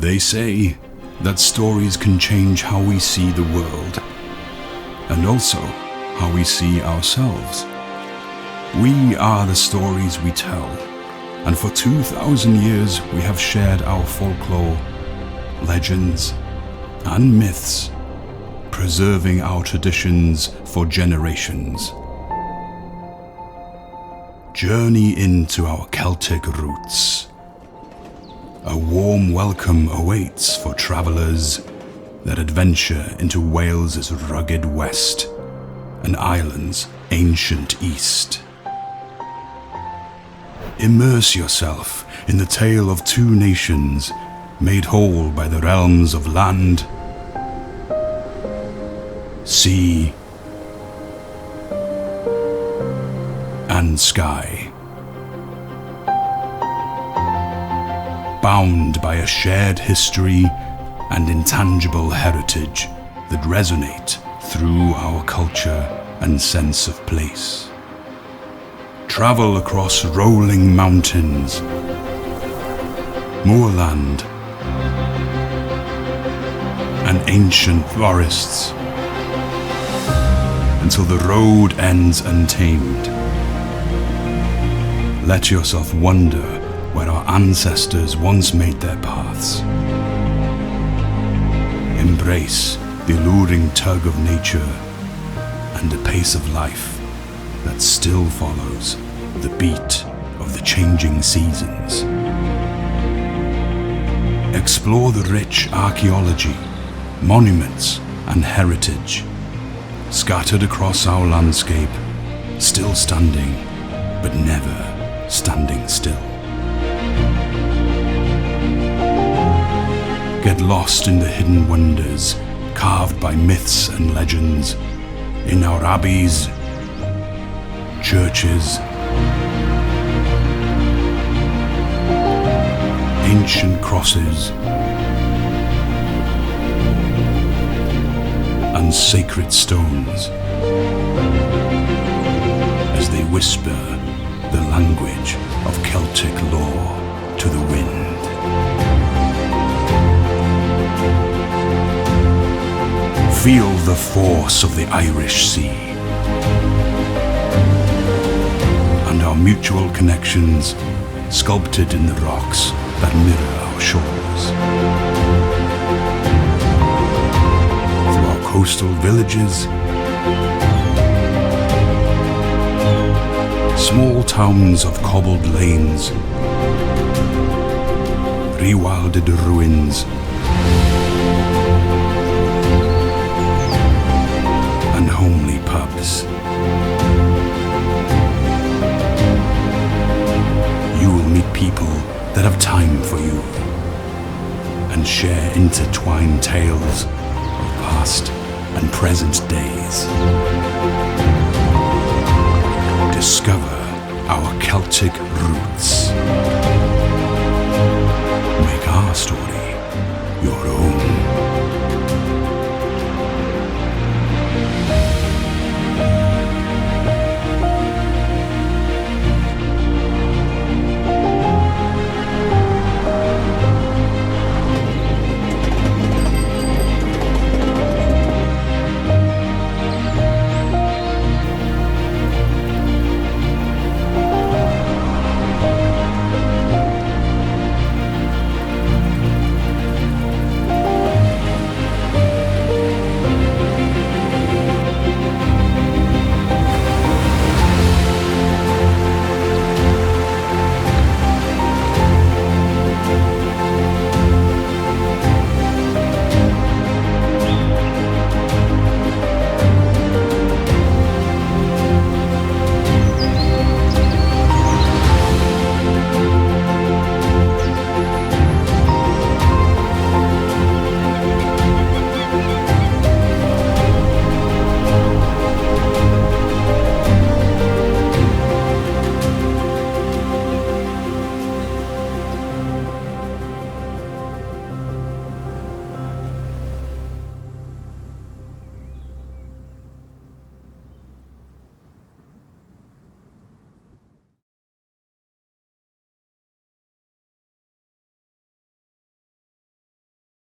They say that stories can change how we see the world, and also how we see ourselves. We are the stories we tell, and for 2,000 years we have shared our folklore, legends, and myths, preserving our traditions for generations. Journey into our Celtic roots. A warm welcome awaits for travellers that adventure into Wales's rugged west and Ireland's ancient east. Immerse yourself in the tale of two nations made whole by the realms of land, sea, and sky. Bound by a shared history and intangible heritage that resonate through our culture and sense of place. Travel across rolling mountains, moorland, and ancient forests until the road ends untamed. Let yourself wonder where our ancestors once made their paths. Embrace the alluring tug of nature and the pace of life that still follows the beat of the changing seasons. Explore the rich archaeology, monuments, and heritage scattered across our landscape, still standing, but never standing still. Get lost in the hidden wonders carved by myths and legends in our abbeys, churches, ancient crosses, and sacred stones as they whisper the language of Celtic lore to the wind. Feel the force of the Irish Sea and our mutual connections sculpted in the rocks that mirror our shores. Through our coastal villages, small towns of cobbled lanes, rewilded ruins, and homely pubs. You will meet people that have time for you and share intertwined tales of past and present days. Discover our Celtic roots. Make our story